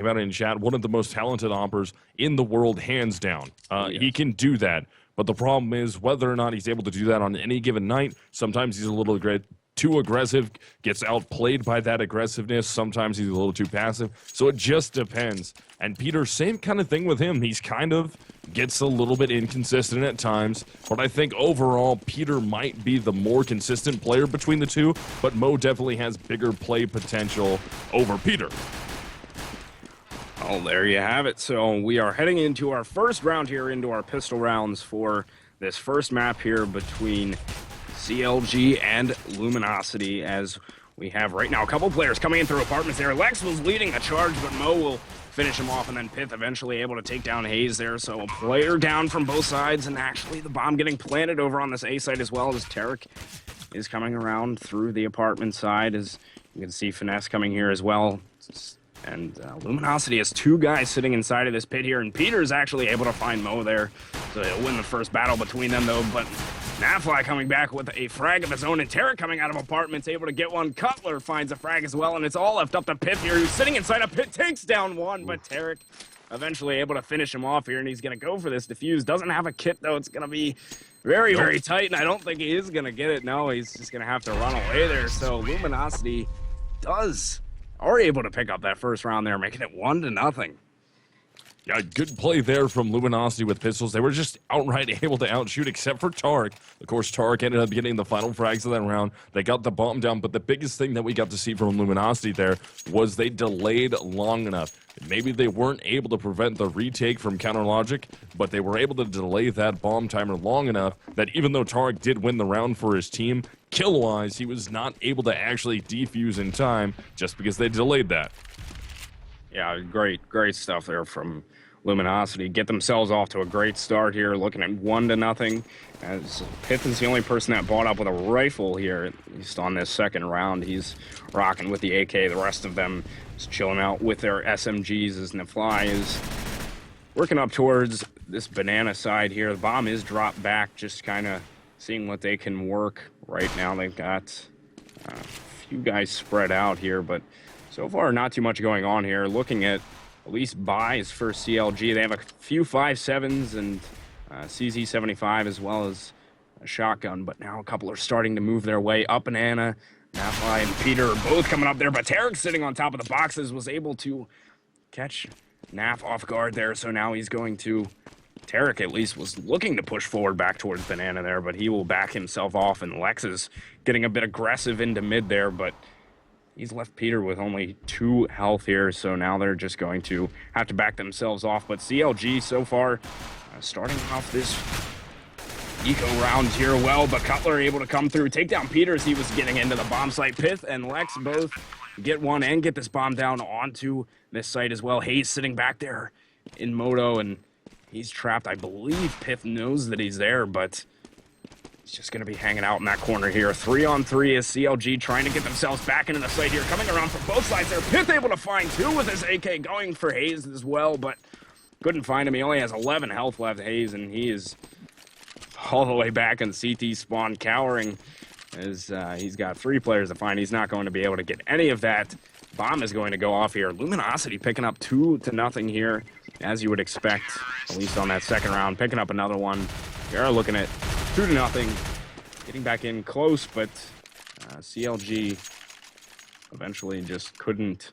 about it in chat, one of the most talented oppers in the world, hands down. He can do that, but the problem is whether or not he's able to do that on any given night. Sometimes he's a little too aggressive, gets outplayed by that aggressiveness. Sometimes he's a little too passive. So it just depends. And Peter, same kind of thing with him. He's kind of gets a little bit inconsistent at times, but I think overall Peter might be the more consistent player between the two, but Mo definitely has bigger play potential over Peter. Well, there you have it. So we are heading into our first round here, into our pistol rounds for this first map here between CLG and Luminosity, as we have right now a couple players coming in through apartments there. Lex was leading the charge, but Mo will finish him off, and then Pith eventually able to take down Hayes there. So a player down from both sides, and actually the bomb getting planted over on this A site as well, as Tarek is coming around through the apartment side. As you can see, Finesse coming here as well. And Luminosity has two guys sitting inside of this pit here, and Peter's actually able to find Mo there. So he'll win the first battle between them, though. But Nafly coming back with a frag of his own, and Tarek coming out of apartments, able to get one. Cutler finds a frag as well, and it's all left up to Pith here, who's sitting inside a pit, takes down one, but Tarek eventually able to finish him off here, and he's going to go for this defuse. Doesn't have a kit, though. It's going to be very, very tight, and I don't think he is going to get it. No, he's just going to have to run away there. So Luminosity are able to pick up that first round there, making it 1-0. Yeah, good play there from Luminosity with pistols. They were just outright able to outshoot, except for Tarek. Of course, Tarek ended up getting the final frags of that round. They got the bomb down, but the biggest thing that we got to see from Luminosity there was they delayed long enough. Maybe they weren't able to prevent the retake from Counter Logic, but they were able to delay that bomb timer long enough that even though Tarek did win the round for his team, kill-wise, he was not able to actually defuse in time just because they delayed that. Yeah, great stuff there from Luminosity. Get themselves off to a great start here, looking at 1-0. As Pith is the only person that bought up with a rifle here, at least on this second round. He's rocking with the AK. The rest of them is chilling out with their SMGs, as Nafly is working up towards this banana side here. The bomb is dropped back, just kind of seeing what they can work right now. They've got a few guys spread out here, but so far not too much going on here. Looking at least buys for CLG. They have a few 5.7s and CZ-75 as well as a shotgun, but now a couple are starting to move their way up. Banana, Nafly, and Peter are both coming up there, but Tarek sitting on top of the boxes was able to catch Naf off guard there, so now he's going to... Tarek at least was looking to push forward back towards Banana there, but he will back himself off, and Lex is getting a bit aggressive into mid there, but he's left Peter with only 2 health here, so now they're just going to have to back themselves off. But CLG so far starting off this eco round here well, but Cutler able to come through, take down Peter as he was getting into the bomb site. Pith and Lex both get one and get this bomb down onto this site as well. Hayes sitting back there in Moto, and he's trapped. I believe Pith knows that he's there, but he's just going to be hanging out in that corner here. 3-on-3 is CLG trying to get themselves back into the site here. Coming around from both sides there. Pith able to find 2 with his AK, going for Hayes as well, but couldn't find him. He only has 11 health left, Hayes, and he is all the way back in CT spawn, cowering, as he's got 3 players to find. He's not going to be able to get any of that. Bomb is going to go off here. Luminosity picking up 2-0 here, as you would expect, at least on that second round. Picking up another one. We are looking at 2-0, getting back in close, but CLG eventually just couldn't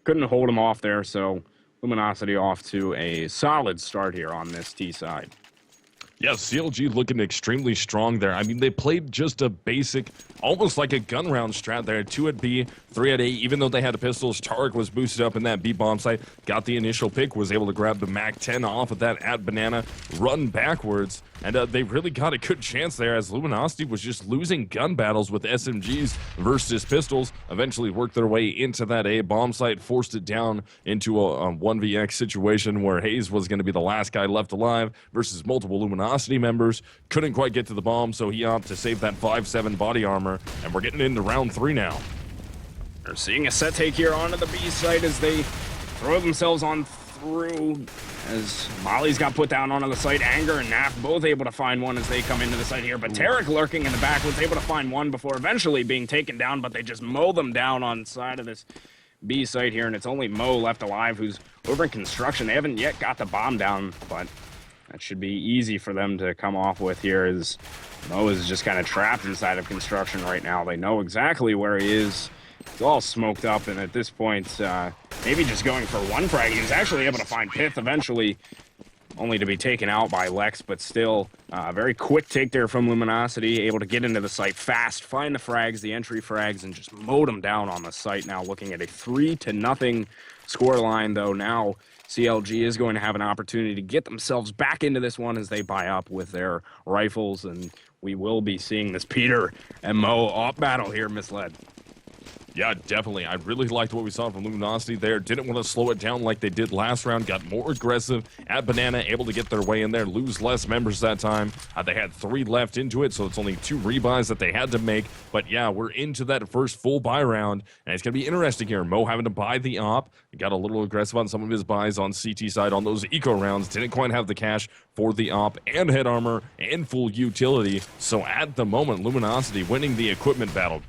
hold him off there. So Luminosity off to a solid start here on this T side. Yeah, CLG looking extremely strong there. I mean, they played just a basic, almost like a gun round strat there. 2 at B, 3 at A. Even though they had pistols, Tarek was boosted up in that B bomb site, got the initial pick, was able to grab the MAC-10 off of that at Banana, run backwards, and they really got a good chance there, as Luminosity was just losing gun battles with SMGs versus pistols. Eventually worked their way into that A bomb site, forced it down into a 1vx situation where Hayes was going to be the last guy left alive versus multiple Luminosity members. Couldn't quite get to the bomb, so he opted to save that 5.7 body armor, and we're getting into round 3 now. They're seeing a set take here onto the B site as they throw themselves on through, as Molly's got put down onto the site. Anger and Naf both able to find one as they come into the site here, but Tarek lurking in the back was able to find one before eventually being taken down, but they just mow them down on the side of this B site here, and it's only Mo left alive, who's over in construction. They haven't yet got the bomb down, but that should be easy for them to come off with here, as Mo is just kind of trapped inside of construction right now. They know exactly where he is. It's all smoked up, and at this point, maybe just going for one frag. He was actually able to find Pith eventually, only to be taken out by Lex, but still, very quick take there from Luminosity, able to get into the site fast, find the frags, the entry frags, and just mowed them down on the site. Now looking at a 3-0 score line, though. Now CLG is going to have an opportunity to get themselves back into this one as they buy up with their rifles, and we will be seeing this Peter and Mo off battle here, Misled. Yeah, definitely. I really liked what we saw from Luminosity there. Didn't want to slow it down like they did last round. Got more aggressive at Banana, able to get their way in there, lose less members that time. They had 3 left into it, so it's only 2 rebuys that they had to make. But yeah, we're into that first full buy round, and it's going to be interesting here. Mo having to buy the op. Got a little aggressive on some of his buys on CT side on those eco rounds. Didn't quite have the cash for the op and head armor and full utility. So at the moment, Luminosity winning the equipment battle.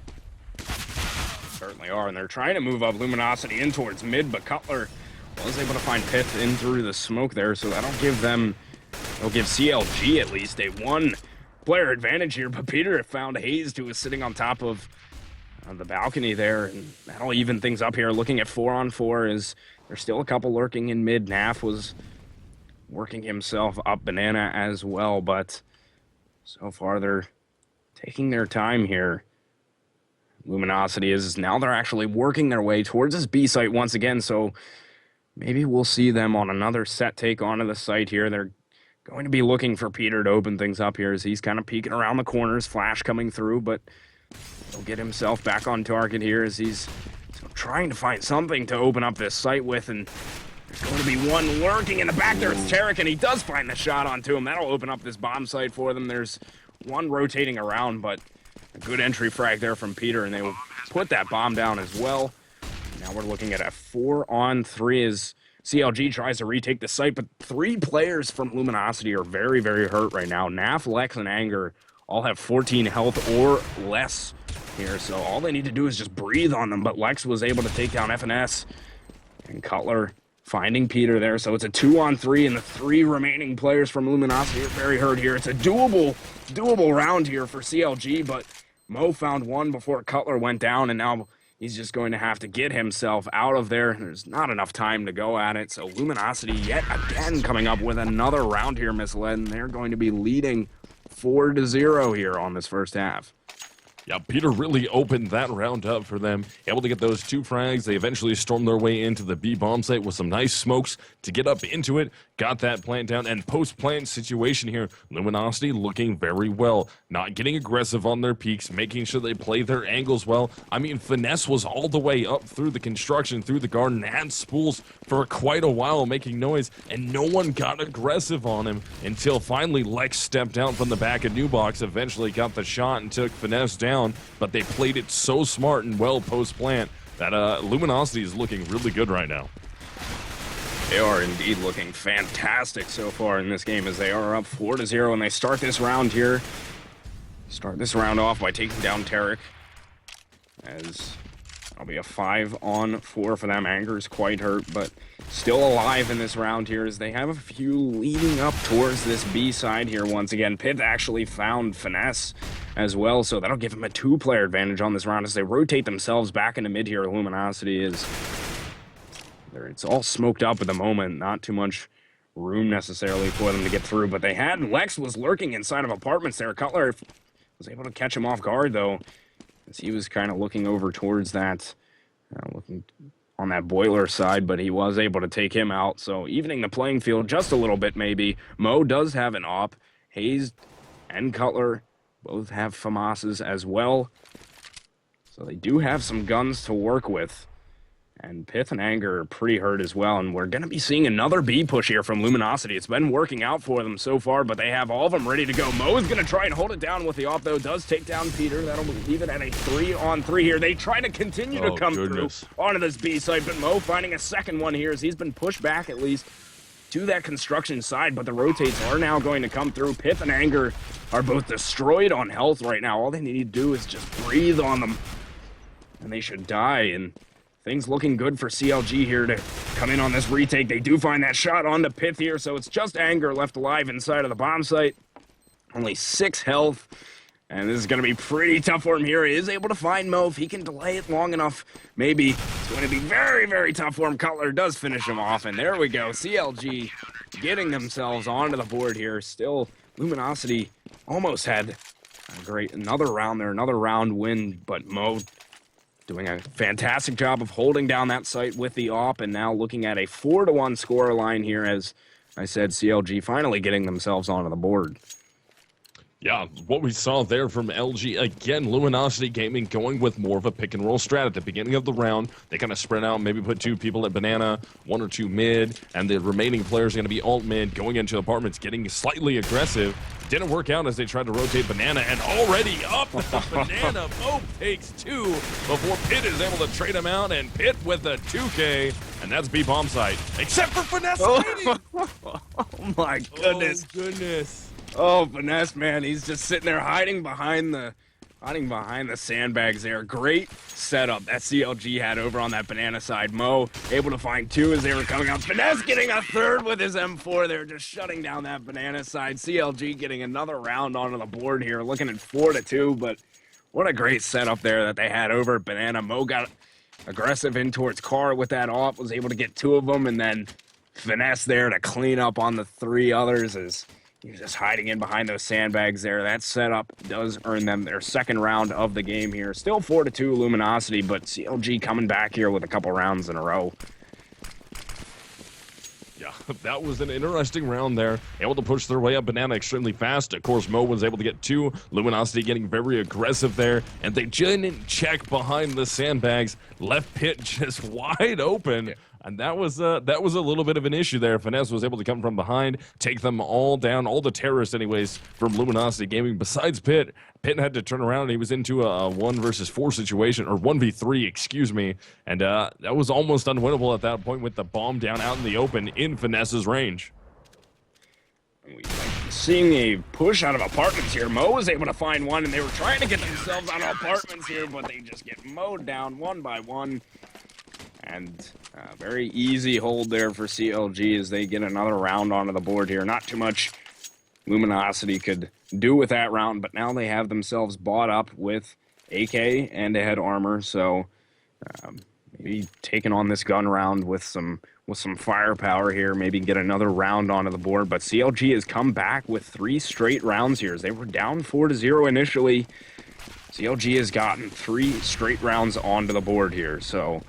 Certainly are, and they're trying to move up Luminosity in towards mid, but Cutler was able to find Pith in through the smoke there, so that'll give CLG at least a 1-player advantage here. But Peter found Hazed, who was sitting on top of the balcony there, and that'll even things up here. Looking at 4-on-4, is there's still a couple lurking in mid. Naf was working himself up Banana as well, but so far they're taking their time here. Luminosity is now they're actually working their way towards this B site once again, so maybe we'll see them on another set take onto the site here. They're going to be looking for Peter to open things up here as he's kind of peeking around the corners, flash coming through, but he'll get himself back on target here as he's trying to find something to open up this site with, and there's going to be one lurking in the back there. It's Tarek, and he does find the shot onto him. That'll open up this bomb site for them. There's one rotating around, but a good entry frag there from Peter, and they will put that bomb down as well. Now we're looking at a 4-on-3 as CLG tries to retake the site, but 3 players from Luminosity are very, very hurt right now. Naf, Lex, and Anger all have 14 health or less here, so all they need to do is just breathe on them, but Lex was able to take down FNS, and Cutler finding Peter there, so it's a 2-on-3, and the 3 remaining players from Luminosity are very hurt here. It's a doable round here for CLG, but Mo found one before Cutler went down, and now he's just going to have to get himself out of there. There's not enough time to go at it, so Luminosity yet again coming up with another round here, Misled, and they're going to be leading 4-0 here on this first half. Yeah, Peter really opened that round up for them. Able to get those 2 frags. They eventually stormed their way into the B bomb site with some nice smokes to get up into it. Got that plant down, and post-plant situation here. Luminosity looking very well. Not getting aggressive on their peaks, making sure they play their angles well. I mean, Finesse was all the way up through the construction, through the garden, had spools for quite a while making noise, and no one got aggressive on him until finally Lex stepped out from the back of New Box, eventually got the shot and took Finesse down, but they played it so smart and well post-plant that Luminosity is looking really good right now. They are indeed looking fantastic so far in this game as they are up 4-0, and they start this round here. Start this round off by taking down Tarek, as it'll be a 5-on-4 for them. Anger's quite hurt, but still alive in this round here as they have a few leading up towards this B side here once again. Pith actually found Finesse as well, so that'll give him a 2-player advantage on this round as they rotate themselves back into mid here. Luminosity is there. It's all smoked up at the moment, not too much room necessarily for them to get through, but they had Lex was lurking inside of apartments there. Cutler was able to catch him off guard though, as he was kind of looking over towards that, looking on that boiler side, but he was able to take him out, so evening the playing field just a little bit maybe. Mo does have an op. Hayes and Cutler both have FAMASs as well, so they do have some guns to work with. And Pith and Anger are pretty hurt as well, and we're going to be seeing another B push here from Luminosity. It's been working out for them so far, but they have all of them ready to go. Mo is going to try and hold it down with the off, though. Does take down Peter. That'll leave it at a 3-on-3 here. They try to continue to come through onto this B side, but Mo finding a second one here as he's been pushed back at least to that construction side, but the rotates are now going to come through. Pith and Anger are both destroyed on health right now. All they need to do is just breathe on them, and they should die, and things looking good for CLG here to come in on this retake. They do find that shot on the Pith here, so it's just Anger left alive inside of the bomb site. Only 6 health, and this is going to be pretty tough for him here. He is able to find Mo. If he can delay it long enough, maybe it's going to be very, very tough for him. Cutler does finish him off, and there we go. CLG getting themselves onto the board here. Still, Luminosity almost had another round there, another round win, but Mo doing a fantastic job of holding down that site with the AWP, and now looking at a 4-1 score line here. As I said, CLG finally getting themselves onto the board. Yeah, what we saw there from LG, again, Luminosity Gaming going with more of a pick and roll strat at the beginning of the round. They kind of spread out, maybe put 2 people at banana, 1 or 2 mid, and the remaining players are going to be alt mid, going into apartments, getting slightly aggressive. Didn't work out as they tried to rotate banana, and already up the banana. Mo takes 2 before Pitt is able to trade him out, and Pitt with a 2K, and that's B bomb site. Except for Finesse. Oh my goodness. Oh, goodness. Oh, Finesse, man, he's just sitting there hiding behind the sandbags there. Great setup that CLG had over on that banana side. Mo able to find 2 as they were coming out. Finesse getting a 3rd with his M4. They're just shutting down that banana side. CLG getting another round onto the board here, looking at 4-2, but what a great setup there that they had over at banana. Mo got aggressive in towards Car with that off, was able to get 2 of them, and then Finesse there to clean up on the 3 others as he's just hiding in behind those sandbags there. That setup does earn them their 2nd round of the game here. Still 4-2 Luminosity, but CLG coming back here with a couple rounds in a row. Yeah, that was an interesting round there. Able to push their way up banana extremely fast. Of course, Mo was able to get 2. Luminosity getting very aggressive there, and they didn't check behind the sandbags. Left Pit just wide open. Yeah. And that was a little bit of an issue there. Finesse was able to come from behind, take them all down, all the terrorists anyways from Luminosity Gaming. Besides Pitt, Pitt had to turn around and he was into a 1 versus 4 situation, or 1v3, excuse me. And that was almost unwinnable at that point with the bomb down out in the open in Finesse's range. Seeing a push out of apartments here. Mo was able to find one, and they were trying to get themselves out of apartments here, but they just get mowed down 1 by 1. And very easy hold there for CLG as they get another round onto the board here. Not too much Luminosity could do with that round, but now they have themselves bought up with AK and a head armor. So maybe taking on this gun round with some firepower here, maybe get another round onto the board. But CLG has come back with 3 straight rounds here. As they were down 4-0 initially, CLG has gotten 3 straight rounds onto the board here. So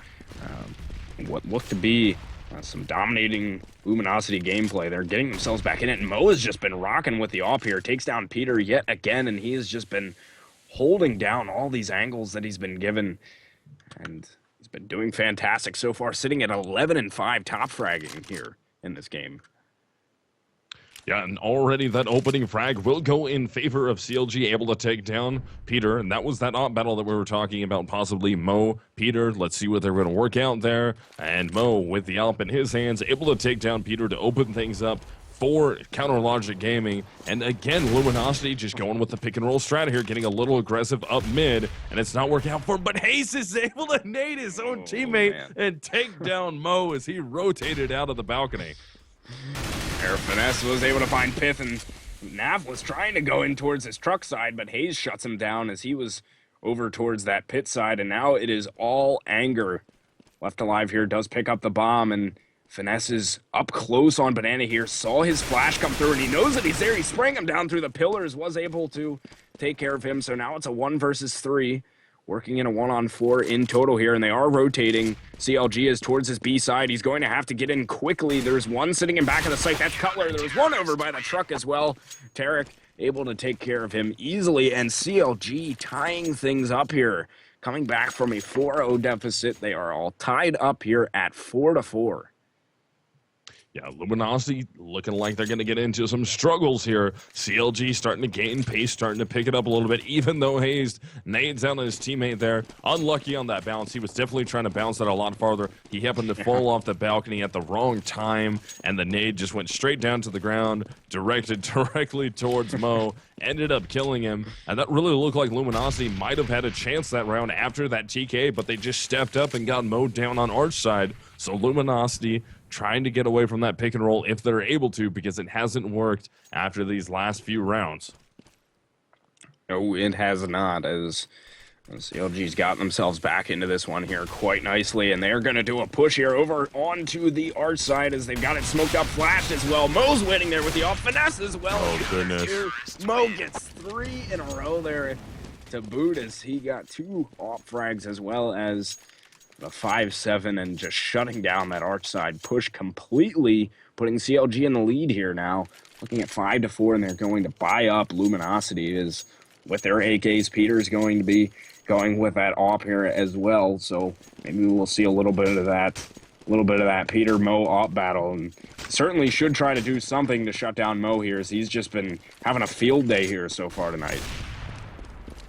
what looked to be some dominating Luminosity gameplay. They're getting themselves back in it, and Mo has just been rocking with the AWP here. Takes down Peter yet again, and he has just been holding down all these angles that he's been given, and he's been doing fantastic so far, sitting at 11-5 top fragging here in this game. Yeah, and already that opening frag will go in favor of CLG, able to take down Peter, and that was that AWP battle that we were talking about, possibly Mo, Peter. Let's see what they're going to work out there, and Mo with the AWP in his hands, able to take down Peter to open things up for Counter Logic Gaming. And again, Luminosity just going with the pick and roll strat here, getting a little aggressive up mid, and it's not working out for him, but Hayes is able to nade his own teammate and take down Mo as he rotated out of the balcony. Air Finesse was able to find Pith, and Nav was trying to go in towards his truck side, but Hayes shuts him down as he was over towards that pit side, and now it is all Anger left alive here. Does pick up the bomb, and Finesse is up close on Banana here, saw his flash come through, and he knows that he's there. He sprang him down through the pillars, was able to take care of him, so now it's a 1 versus 3. Working in a 1-on-4 in total here, and they are rotating. CLG is towards his B side. He's going to have to get in quickly. There's one sitting in back of the site. That's Cutler. There was one over by the truck as well. Tarek able to take care of him easily, and CLG tying things up here. Coming back from a 4-0 deficit. They are all tied up here at 4-4. Yeah, Luminosity looking like they're going to get into some struggles here. CLG starting to gain pace, starting to pick it up a little bit, even though Hayes nades down on his teammate there. Unlucky on that bounce. He was definitely trying to bounce that a lot farther. He happened to fall off the balcony at the wrong time, and the nade just went straight down to the ground, directed directly towards Mo. ended up killing him. And that really looked like Luminosity might have had a chance that round after that TK, but they just stepped up and got mowed down on Arch side. So Luminosity trying to get away from that pick and roll if they're able to, because it hasn't worked after these last few rounds. No, it has not, as CLG's gotten themselves back into this one here quite nicely, and they're going to do a push here over onto the Arch side as they've got it smoked up, flashed as well. Mo's waiting there with the off finesse as well. Oh, goodness. Mo gets 3 in a row there to boot as he got 2 off frags as well as the 5-7 and just shutting down that Arch side push completely, putting CLG in the lead here now. Looking at 5-4, and they're going to buy up Luminosity is with their AKs. Peter's going to be going with that op here as well, so maybe we'll see a little bit of that Peter Mo op battle, and certainly should try to do something to shut down Mo here, as he's just been having a field day here so far tonight.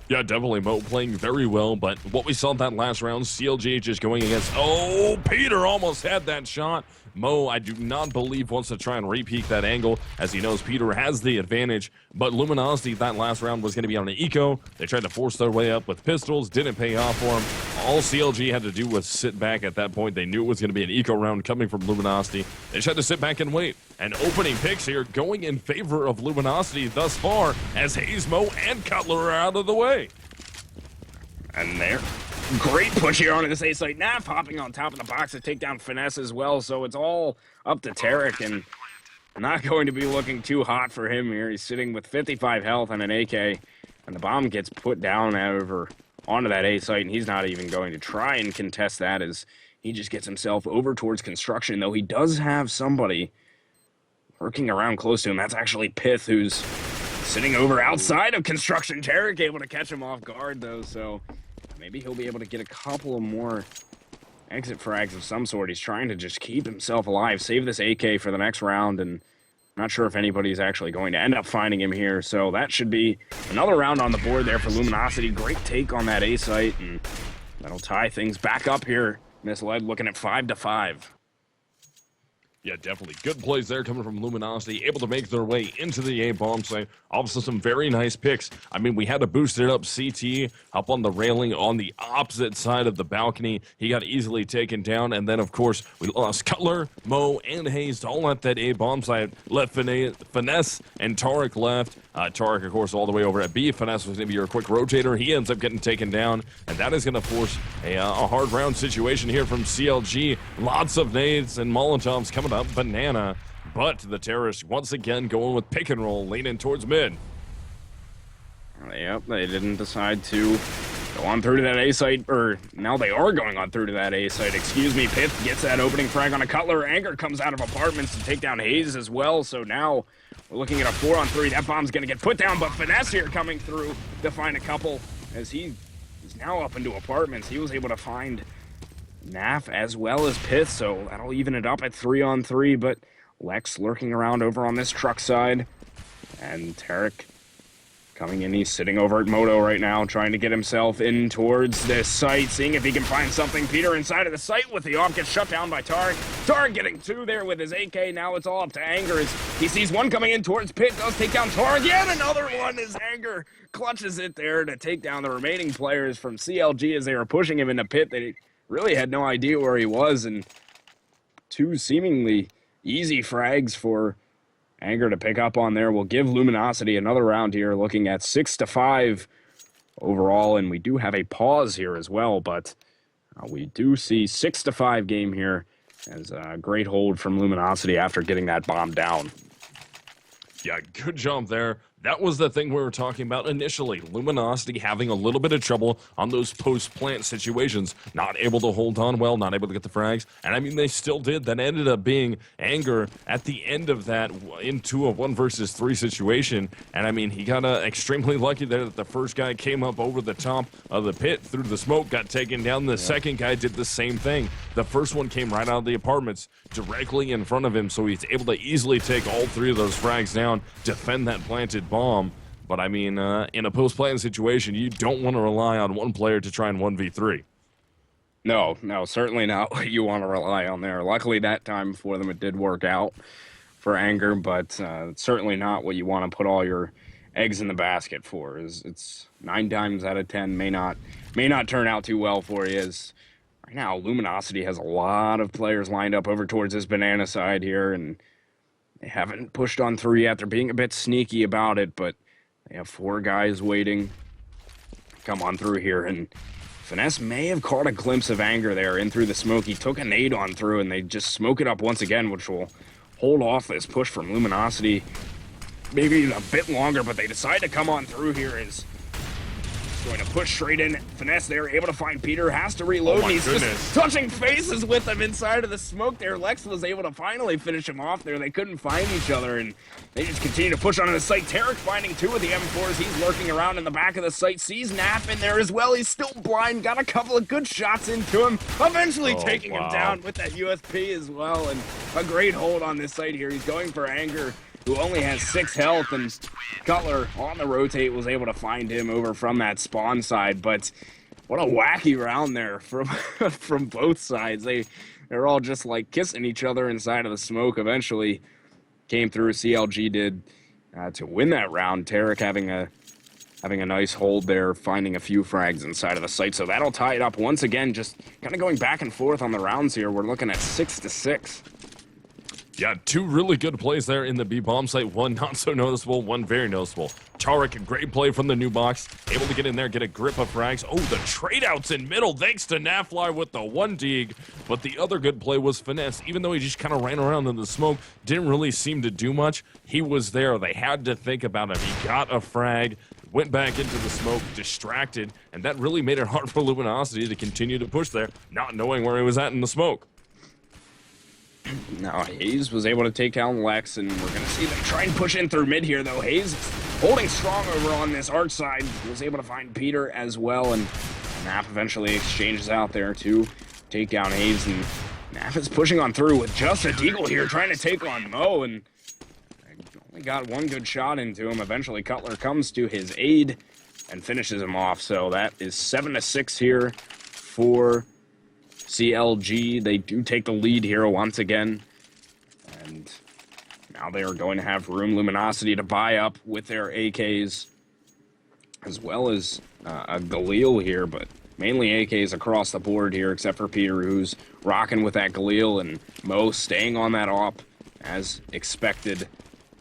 Yeah, definitely Mo playing very well, but what we saw that last round, CLG just going against, oh, Peter almost had that shot. Mo, I do not believe, wants to try and repeat that angle, as he knows Peter has the advantage. But Luminosity, that last round was going to be on an eco. They tried to force their way up with pistols, didn't pay off for them. All CLG had to do was sit back at that point. They knew it was going to be an eco round coming from Luminosity. They just had to sit back and wait. And opening picks here going in favor of Luminosity thus far, as Hayes, Mo, and Cutler are out of the way. And there. Great push here onto this A site. Naf hopping on top of the box to take down Finesse as well. So it's all up to Tarek, and not going to be looking too hot for him here. He's sitting with 55 health and an AK, and the bomb gets put down over onto that A site, and he's not even going to try and contest that as he just gets himself over towards construction, though he does have somebody lurking around close to him. That's actually Pith, who's sitting over outside of construction. Tarek able to catch him off guard, though, so maybe he'll be able to get a couple of more exit frags of some sort. He's trying to just keep himself alive, save this AK for the next round, and I'm not sure if anybody's actually going to end up finding him here. So that should be another round on the board there for Luminosity. Great take on that A site, and that'll tie things back up here. Misled looking at 5-5. Yeah, definitely. Good plays there coming from Luminosity, able to make their way into the A-bomb site. Also, some very nice picks. I mean, we had to boost it up CT up on the railing on the opposite side of the balcony. He got easily taken down. And then, of course, we lost Cutler, Mo, and Hayes all at that A-bomb site. Left Finesse and Tarek left. Tarek, of course, all the way over at B. Finesse was going to be your quick rotator. He ends up getting taken down. And that is going to force a hard round situation here from CLG. Lots of nades and Molotovs coming up banana, but the terrorists once again going with pick and roll, leaning towards mid. Yep, they didn't decide to go on through to that A site, or now they are going on through to that A site. Excuse me. Pith gets that opening frag on a Cutler. Anger comes out of apartments to take down Hayes as well. So now we're looking at a 4-on-3. That bomb's going to get put down, but Finesse here coming through to find a couple as he is now up into apartments. He was able to find Naf as well as Pith, so that'll even it up at 3-on-3, but Lex lurking around over on this truck side, and Tarek coming in. He's sitting over at Moto right now, trying to get himself in towards this site, seeing if he can find something. Peter inside of the site with the off gets shut down by Tarek. Tarek getting 2 there with his AK. Now it's all up to Anger as he sees one coming in towards Pit, does take down Tarek. Yet another one as Anger clutches it there to take down the remaining players from CLG as they were pushing him into Pit. They really had no idea where he was, and 2 seemingly easy frags for Anger to pick up on there will give Luminosity another round here, looking at 6-5 overall, and we do have a pause here as well, but we do see 6-5 game here as a great hold from Luminosity after getting that bomb down. Yeah, good job there. That was the thing we were talking about initially. Luminosity having a little bit of trouble on those post-plant situations. Not able to hold on well, not able to get the frags. And I mean, they still did. That ended up being Anger at the end of that into a 1 versus 3 situation. And I mean, he got extremely lucky there that the first guy came up over the top of the pit through the smoke, got taken down. The second guy did the same thing. The first one came right out of the apartments directly in front of him, so he's able to easily take all 3 of those frags down, defend that planted bomb. But I mean, in a post-plant situation, you don't want to rely on one player to try and 1v3. No, certainly not what you want to rely on there. Luckily, that time for them, it did work out for Anger, but certainly not what you want to put all your eggs in the basket for. It's 9 times out of 10 may not turn out too well for you. As right now, Luminosity has a lot of players lined up over towards this banana side here, and they haven't pushed on through yet. They're being a bit sneaky about it, but they have 4 guys waiting. Come on through here, and Finesse may have caught a glimpse of Anger there in through the smoke. He took a nade on through, and they just smoke it up once again, which will hold off this push from Luminosity. Maybe a bit longer, but they decide to come on through here. Is going to push straight in. Finesse there, able to find Peter, has to reload. Oh my He's goodness. just touching faces with him inside of the smoke there. Lex was able to finally finish him off there. They couldn't find each other, and they just continue to push onto the site. Tarek finding 2 of the M4s. He's lurking around in the back of the site. Sees Nap in there as well. He's still blind. Got a couple of good shots into him. Eventually taking him down with that USP as well, and a great hold on this site here. He's going for Anger, who only has 6 health, and Cutler on the rotate was able to find him over from that spawn side. But what a wacky round there from from both sides. They're all just like kissing each other inside of the smoke. Eventually came through. CLG did to win that round. Tarek having a nice hold there, finding a few frags inside of the site. So that'll tie it up once again. Just kind of going back and forth on the rounds here. We're looking at 6-6. Yeah, 2 really good plays there in the B bomb site. One not so noticeable, one very noticeable. Tarek, a great play from the new box. Able to get in there, get a grip of frags. Oh, the trade outs in middle, thanks to Nafly with the 1 dig. But the other good play was Finesse. Even though he just kind of ran around in the smoke, didn't really seem to do much. He was there. They had to think about him. He got a frag, went back into the smoke, distracted, and that really made it hard for Luminosity to continue to push there, not knowing where he was at in the smoke. Now, Hayes was able to take down Lex, and we're going to see them try and push in through mid here, though. Hayes holding strong over on this arch side, was able to find Peter as well, and Nap eventually exchanges out there to take down Hayes, and Nap is pushing on through with just a deagle here, trying to take on Mo, and only got 1 good shot into him. Eventually, Cutler comes to his aid and finishes him off, so that is 7-6 here for CLG. They do take the lead here once again, and now they are going to have room. Luminosity to buy up with their AKs, as well as a Galil here, but mainly AKs across the board here, except for Peter, who's rocking with that Galil, and Mo staying on that op as expected.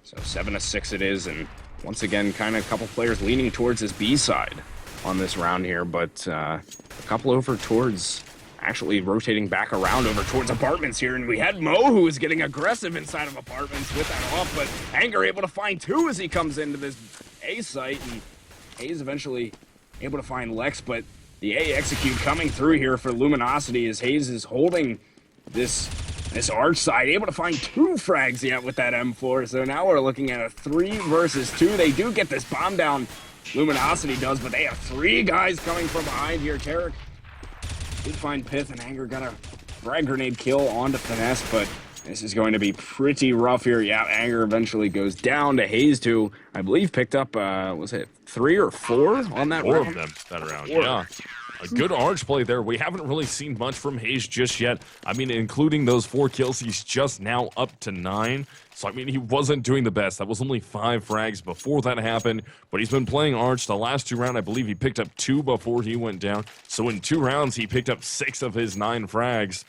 So 7-6 it is, and once again, kind of a couple players leaning towards his B side on this round here, but a couple over towards, actually rotating back around over towards apartments here, and we had Mo, who is getting aggressive inside of apartments with that off, but Anger able to find 2 as he comes into this A site, and Hayes eventually able to find Lex, but the A execute coming through here for Luminosity as Hayes is holding this arch side, able to find 2 frags yet with that M4, so now we're looking at a 3 versus 2. They do get this bomb down, Luminosity does, but they have 3 guys coming from behind here. Tarek did find Pith, and Anger got a frag grenade kill onto Finesse, but this is going to be pretty rough here. Yeah, Anger eventually goes down to Hayes, who I believe picked up, was it 3 or 4 on that 4 round? of them that round, yeah. A good arch play there. We haven't really seen much from Hayes just yet. I mean, including those 4 kills, he's just now up to 9. So, I mean, he wasn't doing the best. That was only 5 frags before that happened. But he's been playing arch the last 2 rounds. I believe he picked up 2 before he went down. So, in 2 rounds, he picked up 6 of his 9 frags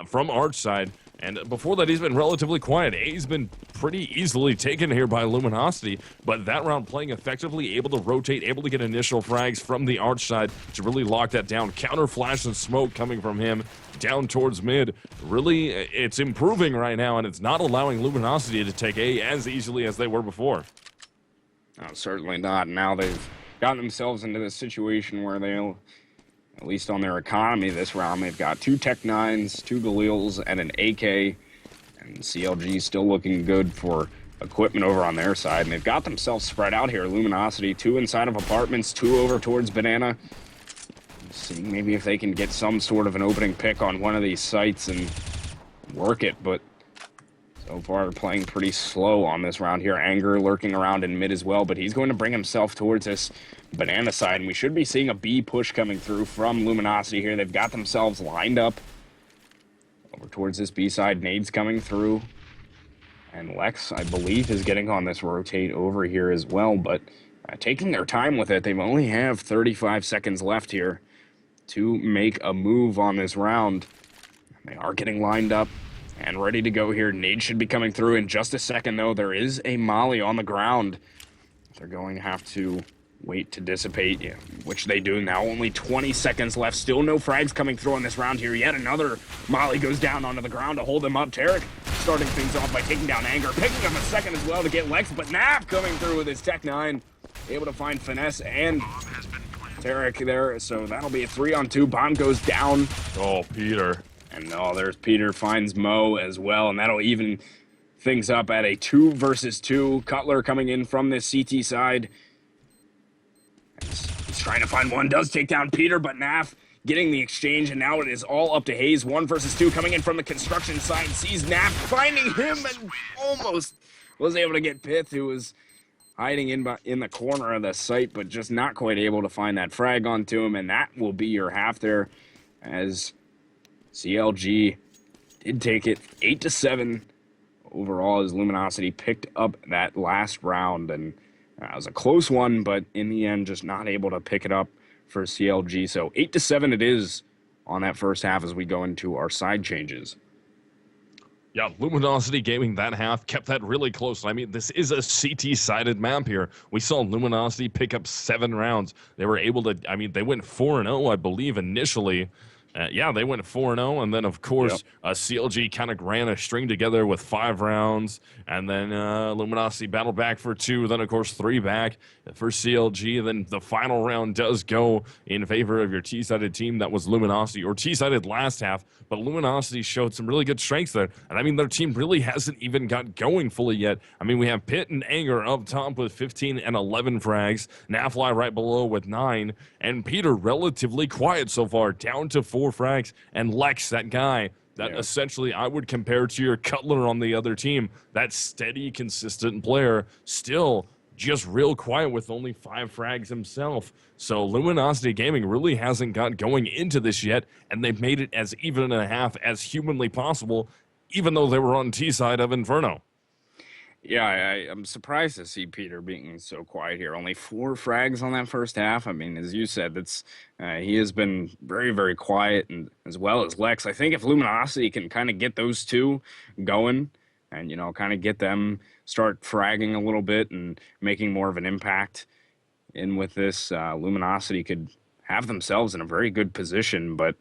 from arch side. And before that, he's been relatively quiet. He's been pretty easily taken here by Luminosity, but that round playing effectively, able to rotate, able to get initial frags from the arch side to really lock that down. Counter flash and smoke coming from him down towards mid. Really, it's improving right now, and it's not allowing Luminosity to take A as easily as they were before. No, certainly not. Now they've gotten themselves into this situation where they'll, at least on their economy this round, they've got 2 Tech 9s, 2 Galils, and an AK. And CLG still looking good for equipment over on their side. And they've got themselves spread out here. Luminosity, 2 inside of apartments, 2 over towards Banana. Seeing maybe if they can get some sort of an opening pick on one of these sites and work it. But so far, they're playing pretty slow on this round here. Anger lurking around in mid as well, but he's going to bring himself towards this Banana side, and we should be seeing a B push coming through from Luminosity here. They've got themselves lined up over towards this B side. Nades coming through And Lex, I believe, is getting on this rotate over here as well, but taking their time with it. They only have 35 seconds left here to make a move on this round. They are getting lined up and ready to go here. Nade should be coming through in just a second, though. There is a molly on the ground. They're going to have to wait to dissipate, which they do now. Only 20 seconds left. Still no frags coming through on this round here. Yet another molly goes down onto the ground to hold them up. Tarek starting things off by taking down Anger, picking up a second as well to get Lex, but Naf coming through with his Tech 9, able to find Finesse and Tarek there. So that'll be a 3-on-2. Bomb goes down. Oh, Peter. And there's Peter, finds Mo as well, and that'll even things up at a 2 versus 2. Cutler coming in from this CT side. He's trying to find one, does take down Peter, but Naf getting the exchange, and now it is all up to Hayes. 1 versus 2 coming in from the construction side, sees Naf, finding him, and almost was able to get Pith, who was hiding in the corner of the site, but just not quite able to find that frag onto him, and that will be your half there, as CLG did take it 8-7 overall, as Luminosity picked up that last round, and it was a close one, but in the end, just not able to pick it up for CLG. So 8-7 it is on that first half as we go into our side changes. Yeah, Luminosity Gaming that half kept that really close. I mean, this is a CT-sided map here. We saw Luminosity pick up 7 rounds. They were able to, I mean, they went 4-0, I believe, initially. Yeah, they went 4-0, and then, of course, CLG kind of ran a string together with 5 rounds, and then Luminosity battled back for 2, then, of course, 3 back for CLG. Then the final round does go in favor of your T-sided team. That was Luminosity, or T-sided last half, but Luminosity showed some really good strengths there. And, I mean, their team really hasn't even got going fully yet. I mean, we have Pitt and Anger up top with 15 and 11 frags, Nafly right below with 9, and Peter relatively quiet so far, down to 4 frags, and Lex, that guy that essentially I would compare to your Cutler on the other team, that steady, consistent player, still just real quiet with only 5 frags himself. So Luminosity Gaming really hasn't got going into this yet, and they've made it as even a half as humanly possible, even though they were on T side of Inferno. Yeah, I'm surprised to see Peter being so quiet here. Only 4 frags on that first half. I mean, as you said, that's he has been very, very quiet, and as well as Lex. I think if Luminosity can kind of get those two going and, kind of get them start fragging a little bit and making more of an impact in with this, Luminosity could have themselves in a very good position. But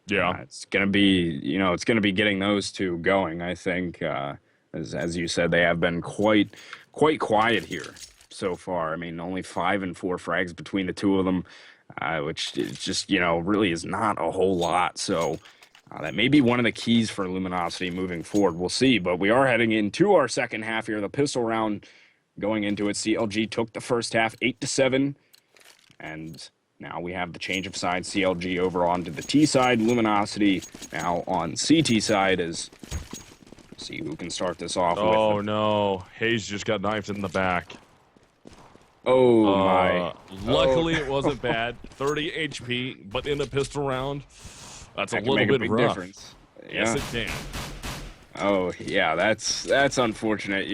yeah, it's going to be, it's going to be getting those two going, I think. As you said, they have been quite quiet here so far. I mean, only 5 and 4 frags between the two of them, which is just, really is not a whole lot. So that may be one of the keys for Luminosity moving forward. We'll see, but we are heading into our second half here. The pistol round going into it. CLG took the first half 8-7, and now we have the change of side. CLG over onto the T side. Luminosity now on CT side as... See who can start this off with. Oh, no. Hayes just got knifed in the back. Oh, my. Luckily, it wasn't bad. 30 HP, but in a pistol round, that's a little bit rough. Difference. Yeah. Yes, it can. Oh, yeah, that's unfortunate.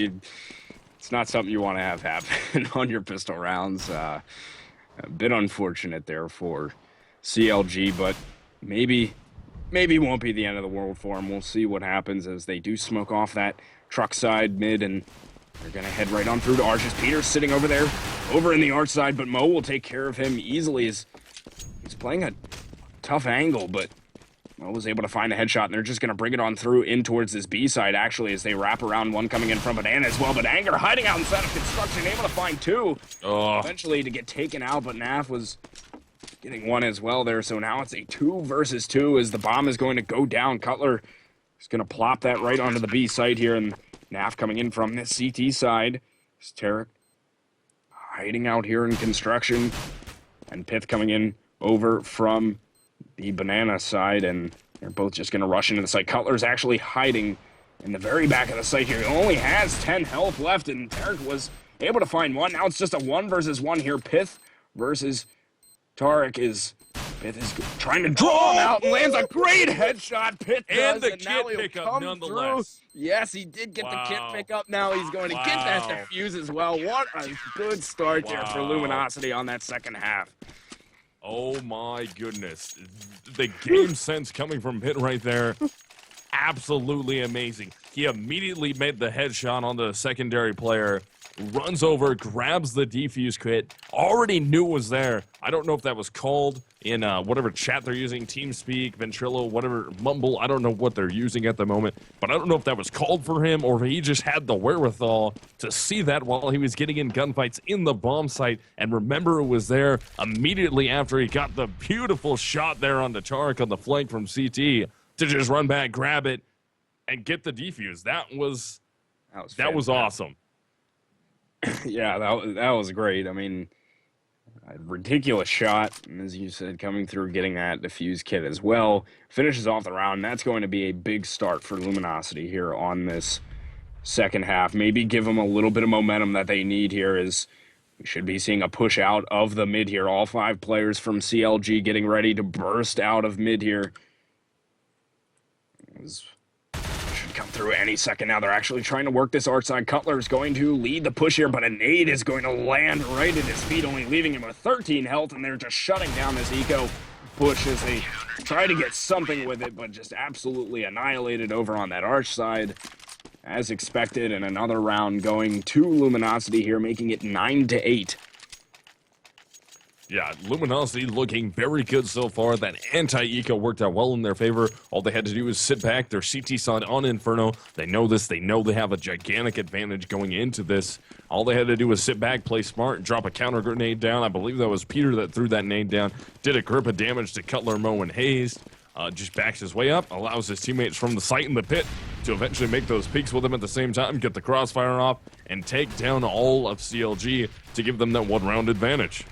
It's not something you want to have happen on your pistol rounds. A bit unfortunate there for CLG, but maybe won't be the end of the world for them. We'll see what happens as they do smoke off that truck side mid, and they're going to head right on through to Arch. Peter's sitting over there, over in the Arch side, but Mo will take care of him easily as he's playing a tough angle, but Mo was able to find a headshot, and they're just going to bring it on through in towards this B side, actually, as they wrap around one coming in from Banana as well, but Anger hiding out inside of construction, able to find 2. Eventually to get taken out, but Naf was getting 1 as well there, so now it's a 2 versus 2 as the bomb is going to go down. Cutler is going to plop that right onto the B site here, and Naf coming in from this CT side. It's Tarek hiding out here in construction, and Pith coming in over from the Banana side, and they're both just going to rush into the site. Cutler's actually hiding in the very back of the site here. He only has 10 health left, and Tarek was able to find 1. Now it's just a 1 versus 1 here. Pith versus Tarek is Pith is trying to draw him out and lands a great headshot. Pith And does, the now kit he'll pickup, come nonetheless. through. Yes, he did get the kit pickup. Now he's going to get that defuse as well. What a good start there for Luminosity on that second half. Oh my goodness. The game sense coming from Pitt right there, absolutely amazing. He immediately made the headshot on the secondary player, runs over, grabs the defuse kit, already knew it was there. I don't know if that was called in whatever chat they're using, TeamSpeak, Ventrilo, whatever, Mumble. I don't know what they're using at the moment, but I don't know if that was called for him or if he just had the wherewithal to see that while he was getting in gunfights in the bomb site and remember it was there immediately after he got the beautiful shot there on the Tarek on the flank from CT to just run back, grab it, and get the defuse. That was awesome. Yeah, that was great. I mean, a ridiculous shot, as you said, coming through, getting that defuse kit as well. Finishes off the round. That's going to be a big start for Luminosity here on this second half. Maybe give them a little bit of momentum that they need here, as we should be seeing a push out of the mid here. All 5 players from CLG getting ready to burst out of mid here. Should come through any second now. They're actually trying to work this arch side. Cutler is going to lead the push here, but a nade is going to land right at his feet, only leaving him with 13 health, and they're just shutting down this eco push as they try to get something with it, but just absolutely annihilated over on that arch side, as expected. And another round going to Luminosity here, making it 9-8. Yeah, Luminosity looking very good so far. That anti-eco worked out well in their favor. All they had to do was sit back. Their CT side on Inferno. They know this. They know they have a gigantic advantage going into this. All they had to do was sit back, play smart, and drop a counter grenade down. I believe that was Peter that threw that nade down. Did a grip of damage to Cutler, Mo, and Hayes. Just backs his way up, allows his teammates from the site in the pit to eventually make those peaks with him at the same time, get the crossfire off, and take down all of CLG to give them that one-round advantage.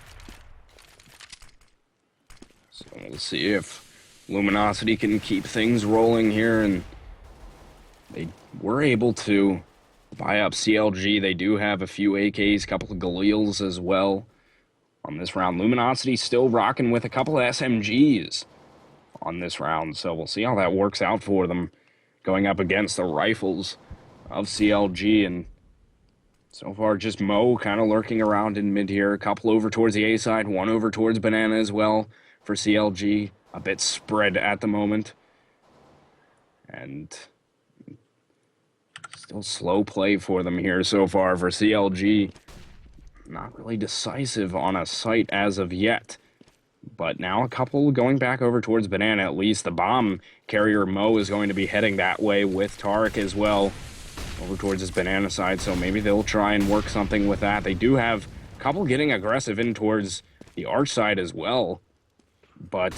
So we'll see if Luminosity can keep things rolling here, and they were able to buy up CLG. They do have a few AKs, a couple of Galils as well on this round. Luminosity still rocking with a couple of SMGs on this round, so we'll see how that works out for them going up against the rifles of CLG. And so far just Mo kind of lurking around in mid here, a couple over towards the A side, one over towards Banana as well for CLG, a bit spread at the moment. And still slow play for them here so far for CLG. Not really decisive on a site as of yet. But now a couple going back over towards Banana, at least. The bomb carrier Mo is going to be heading that way with Tarek as well, over towards his Banana side, so maybe they'll try and work something with that. They do have a couple getting aggressive in towards the arch side as well, but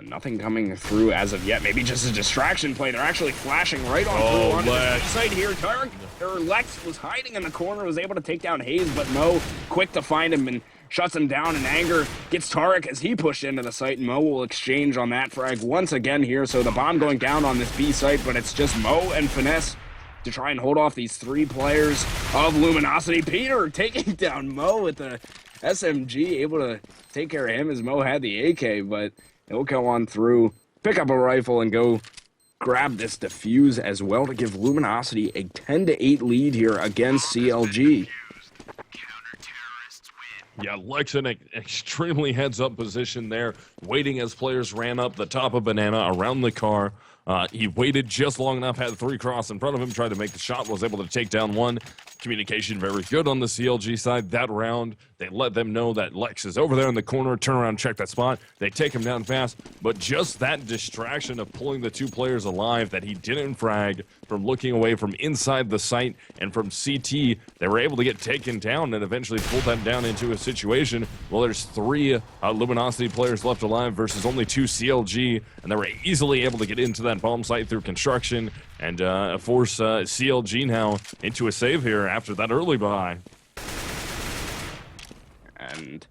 nothing coming through as of yet. Maybe just a distraction play. They're actually flashing right on through onto the side here. Tarek, or Lex, was hiding in the corner, was able to take down Hayes, but Mo quick to find him and shuts him down in anger, gets Tarek as he pushed into the site, and Mo will exchange on that frag once again here. So the bomb going down on this B site, but it's just Mo and Finesse to try and hold off these 3 players of Luminosity. Peter taking down Mo with the SMG, able to take care of him as Mo had the AK, but he'll go on through, pick up a rifle, and go grab this defuse as well to give Luminosity a 10-8 lead here against CLG. Yeah, Lex in an extremely heads-up position there, waiting as players ran up the top of Banana around the car. He waited just long enough, had 3 cross in front of him, tried to make the shot, was able to take down 1. Communication very good on the CLG side. That round, they let them know that Lex is over there in the corner, turn around, check that spot. They take him down fast, but just that distraction of pulling the 2 players alive that he didn't frag from looking away from inside the site and from CT, they were able to get taken down and eventually pull them down into a situation. Well, there's 3 Luminosity players left alive versus only 2 CLG, and they were easily able to get into that bomb site through construction and force CLG now into a save here after that early buy. And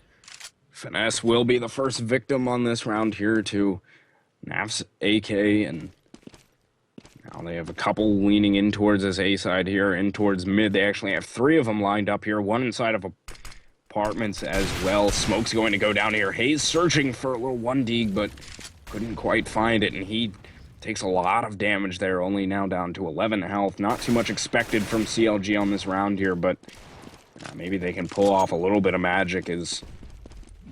Finesse will be the first victim on this round here to Naf's AK, and now they have a couple leaning in towards this A side here, in towards mid. They actually have 3 of them lined up here, one inside of a apartments as well. Smoke's going to go down here. Hayes searching for a little 1D, but couldn't quite find it, and he takes a lot of damage there, only now down to 11 health. Not too much expected from CLG on this round here, but maybe they can pull off a little bit of magic as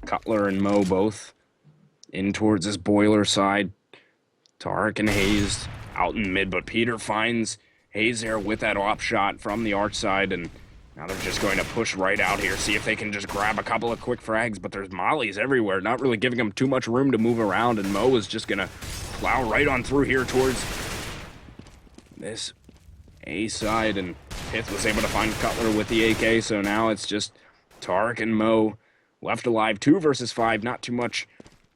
Cutler and Mo both in towards this boiler side. Tarek and Hayes out in mid, but Peter finds Hayes there with that op shot from the arch side, and now they're just going to push right out here, see if they can just grab a couple of quick frags, but there's mollies everywhere, not really giving them too much room to move around, and Mo is just going to plow right on through here towards this A side, and Pith was able to find Cutler with the AK, so now it's just Tarek and Mo left alive. 2 versus 5, not too much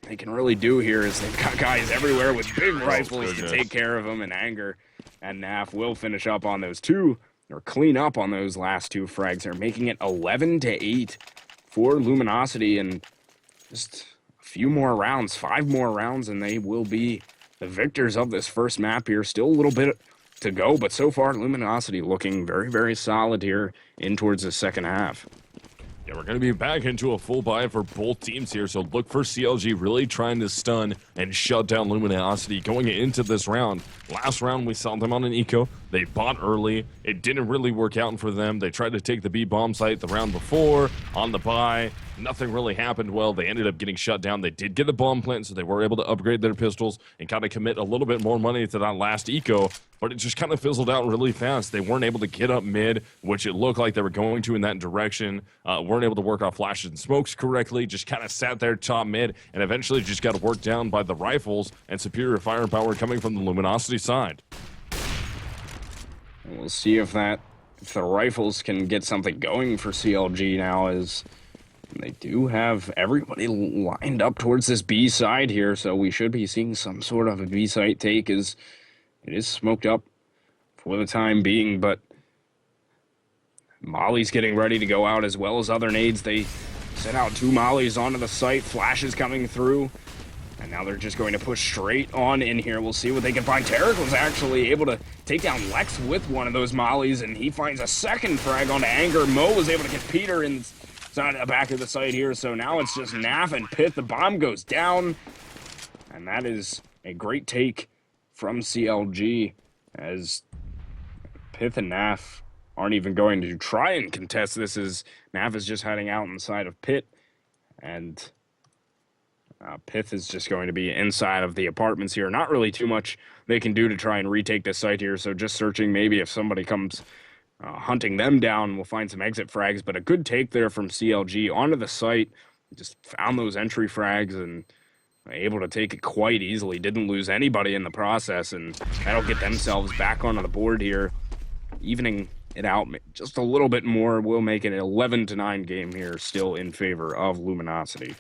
they can really do here, as they've got guys everywhere with big rifles to take care of them, and Anger and Naf will finish up on those 2, or clean up on those last 2 frags. They're making it 11-8 for Luminosity, and just a few more rounds, 5 more rounds, and they will be the victors of this first map here. Still a little bit to go, but so far Luminosity looking very, very solid here in towards the second half. Yeah, we're going to be back into a full buy for both teams here, so look for CLG really trying to stun and shut down Luminosity going into this round. Last round, we saw them on an eco. They bought early. It didn't really work out for them. They tried to take the B bomb site the round before on the buy. Nothing really happened well. They ended up getting shut down. They did get a bomb plant, so they were able to upgrade their pistols and kind of commit a little bit more money to that last eco, but it just kind of fizzled out really fast. They weren't able to get up mid, which it looked like they were going to in that direction. Weren't able to work off flashes and smokes correctly, just kind of sat there top mid, and eventually just got worked down by the rifles and superior firepower coming from the Luminosity side. We'll see if the rifles can get something going for CLG now, as they do have everybody lined up towards this B side here, so we should be seeing some sort of a B site take, as it is smoked up for the time being, but Molly's getting ready to go out as well as other nades. They set out 2 mollies onto the site, flashes coming through, and now they're just going to push straight on in here. We'll see what they can find. Tarek was actually able to take down Lex with one of those mollies, and he finds a second frag onto Anger. Mo was able to get Peter inside the back of the site here, so now it's just Naf and Pith. The bomb goes down, and that is a great take from CLG, as Pith and Naf aren't even going to try and contest this, as Naf is just hiding out inside of Pit, and Pith is just going to be inside of the apartments here. Not really too much they can do to try and retake this site here, so just searching. Maybe if somebody comes hunting them down, we'll find some exit frags, but a good take there from CLG onto the site. Just found those entry frags and able to take it quite easily. Didn't lose anybody in the process, and that'll get themselves back onto the board here, evening it out just a little bit more. We'll make it an 11-9 game here, still in favor of Luminosity.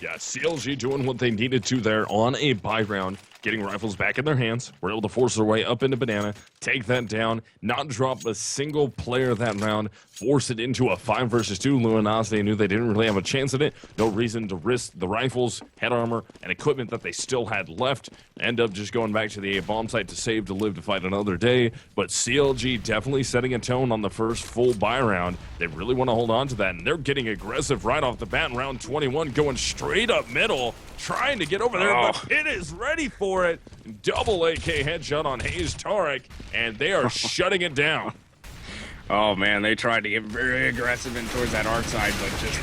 Yeah, CLG doing what they needed to there on a buy round, getting rifles back in their hands. Were able to force their way up into Banana, take that down, not drop a single player that round, force it into a 5 versus 2. Luminosity knew they didn't really have a chance at it. No reason to risk the rifles, head armor, and equipment that they still had left. End up just going back to the A bomb site to save to live to fight another day. But CLG definitely setting a tone on the first full buy round. They really want to hold on to that, and they're getting aggressive right off the bat in round 21, going straight up middle, trying to get over there, but Pit is ready for it. Double AK headshot on Hayes Tarek, and they are shutting it down. Oh man, they tried to get very aggressive in towards that arc side, but just,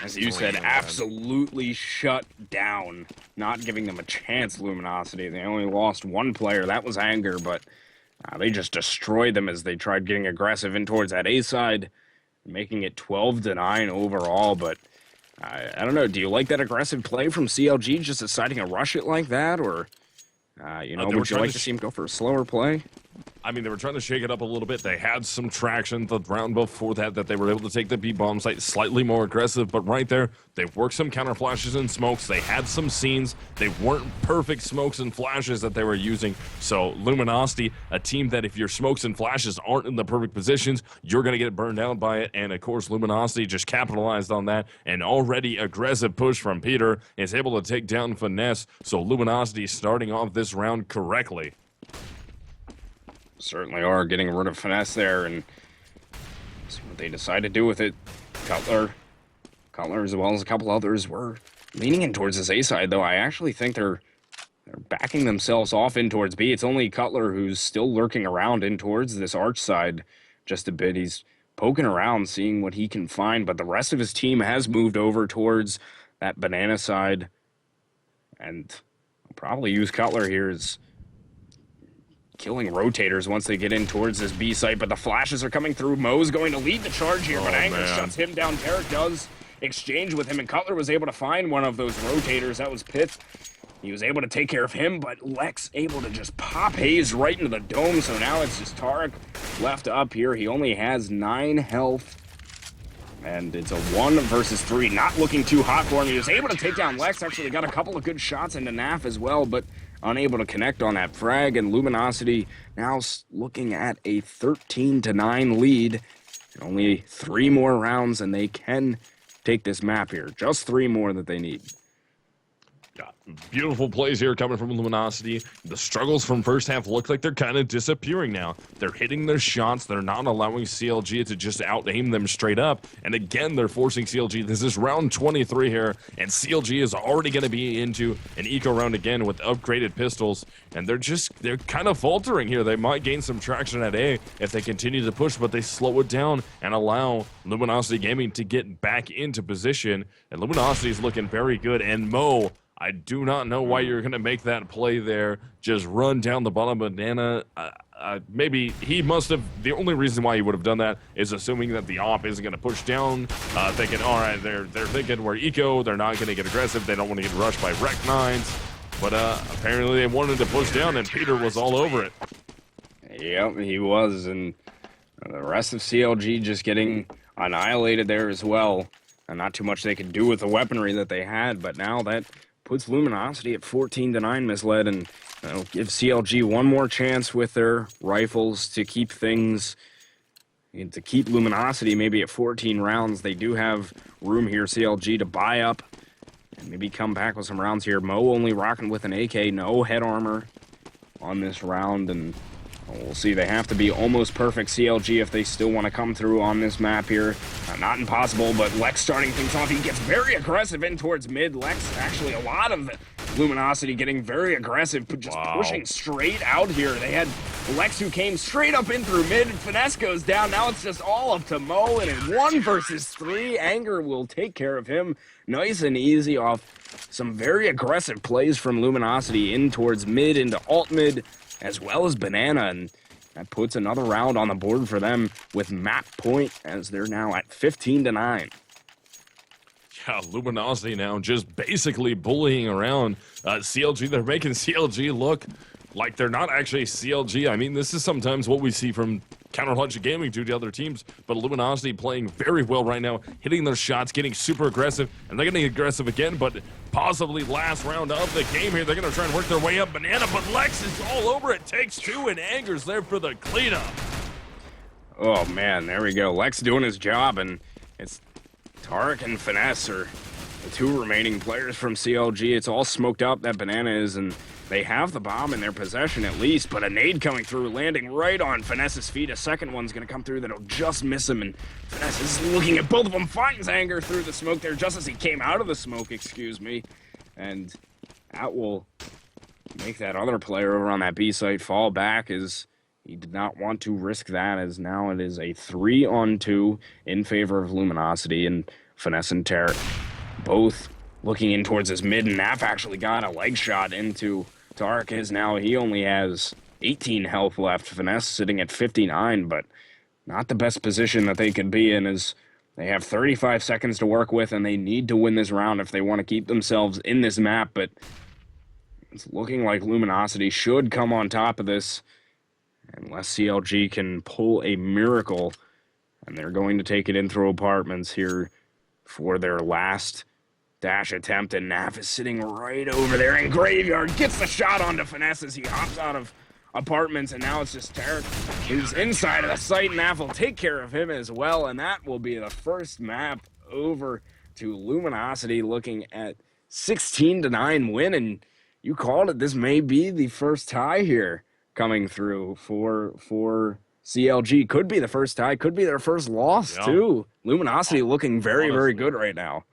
as you said, absolutely shut down. Not giving them a chance, Luminosity. They only lost 1 player, that was Anger, but they just destroyed them as they tried getting aggressive in towards that A side, making it 12-9 overall, but I don't know, do you like that aggressive play from CLG, just deciding to rush it like that, or, would you like to see him go for a slower play? I mean, they were trying to shake it up a little bit. They had some traction the round before that they were able to take the B-bomb site slightly more aggressive, but right there, they worked some counter flashes and smokes. They had some scenes. They weren't perfect smokes and flashes that they were using. So Luminosity, a team that if your smokes and flashes aren't in the perfect positions, you're going to get burned out by it. And of course, Luminosity just capitalized on that. An already aggressive push from Peter is able to take down Finesse. So Luminosity starting off this round correctly. Certainly are getting rid of Finesse there, and See what they decide to do with it. Cutler, as well as a couple others were leaning in towards this A side, though. I actually think they're backing themselves off in towards B. It's only Cutler who's still lurking around in towards this arch side just a bit. He's poking around, seeing what he can find, but the rest of his team has moved over towards that banana side. And I'll probably use Cutler here as killing rotators once they get in towards this B site, but the flashes are coming through. Mo's going to lead the charge here, but Anger shuts him down. Tarek does exchange with him, and Cutler was able to find one of those rotators. That was Pitt. He was able to take care of him, but Lex able to just pop Hayes right into the dome, so now it's just Tarek left up here. He only has 9 health, and it's a 1 versus 3. Not looking too hot for him. He was able to take down Lex, actually got a couple of good shots into Naf as well, but unable to connect on that frag, and Luminosity now looking at a 13-9 lead. Only 3 more rounds, and they can take this map here. Just 3 more that they need. Yeah, beautiful plays here coming from Luminosity. The struggles from first half look like they're kind of disappearing now. They're hitting their shots. They're not allowing CLG to just out-aim them straight up. And again, they're forcing CLG. This is round 23 here, and CLG is already going to be into an eco round again with upgraded pistols. And they're kind of faltering here. They might gain some traction at A if they continue to push, but they slow it down and allow Luminosity Gaming to get back into position. And Luminosity is looking very good. And Mo, I do not know why you're going to make that play there. Just run down the bottom banana. Maybe he must have. The only reason why he would have done that is assuming that the op isn't going to push down. Thinking, all right, they're thinking we're eco. They're not going to get aggressive. They don't want to get rushed by Rec 9s. But apparently they wanted to push down, and Peter was all over it. Yep, he was. And the rest of CLG just getting annihilated there as well. And not too much they could do with the weaponry that they had. But now that puts Luminosity at 14-9 misled, and that'll give CLG one more chance with their rifles to keep things, and to keep Luminosity maybe at 14 rounds. They do have room here, CLG, to buy up and maybe come back with some rounds here. Mo only rocking with an AK, no head armor on this round, and we'll see. They have to be almost perfect CLG if they still want to come through on this map here. Not impossible, but Lex starting things off. He gets very aggressive in towards mid. Lex, actually, a lot of Luminosity getting very aggressive, just pushing straight out here. They had Lex who came straight up in through mid. Finesse goes down. Now it's just all up to Mo, and in 1 versus 3, Anger will take care of him nice and easy off some very aggressive plays from Luminosity in towards mid, into alt mid, as well as banana, and that puts another round on the board for them with map point, as they're now at 15-9. Yeah, Luminosity now just basically bullying around CLG. They're making CLG look like they're not actually CLG. I mean, this is sometimes what we see from Counter-Logic Gaming to the other teams, but Luminosity playing very well right now, hitting their shots, getting super aggressive, and they're getting aggressive again, but possibly last round of the game here, they're going to try and work their way up banana, but Lex is all over it. Takes 2, and Anger's there for the cleanup. Oh, man, there we go. Lex doing his job, and it's Tarek and Finesse are the 2 remaining players from CLG. It's all smoked up, that banana is, and they have the bomb in their possession at least, but a nade coming through, landing right on Finesse's feet. A second one's going to come through that'll just miss him, and Finesse is looking at both of them, finds Anger through the smoke there, just as he came out of the smoke, excuse me. And that will make that other player over on that B site fall back, as he did not want to risk that, as now it is a 3-on-2 in favor of Luminosity, and Finesse and Tarek both looking in towards his mid, and Naf actually got a leg shot into Tarek. Is now, he only has 18 health left. Finesse sitting at 59, but not the best position that they could be in, as they have 35 seconds to work with, and they need to win this round if they want to keep themselves in this map. But it's looking like Luminosity should come on top of this, unless CLG can pull a miracle, and they're going to take it in through apartments here for their last dash attempt, and Naf is sitting right over there in Graveyard, gets the shot onto Finesse as he hops out of apartments, and now it's just Tarek who's inside of the site. Naf will take care of him as well, and that will be the first map over to Luminosity, looking at 16-9 win, and you called it. This may be the first tie here coming through for CLG could be the first tie, could be their first loss Yeah. too. Luminosity looking very, very Honestly. good right now.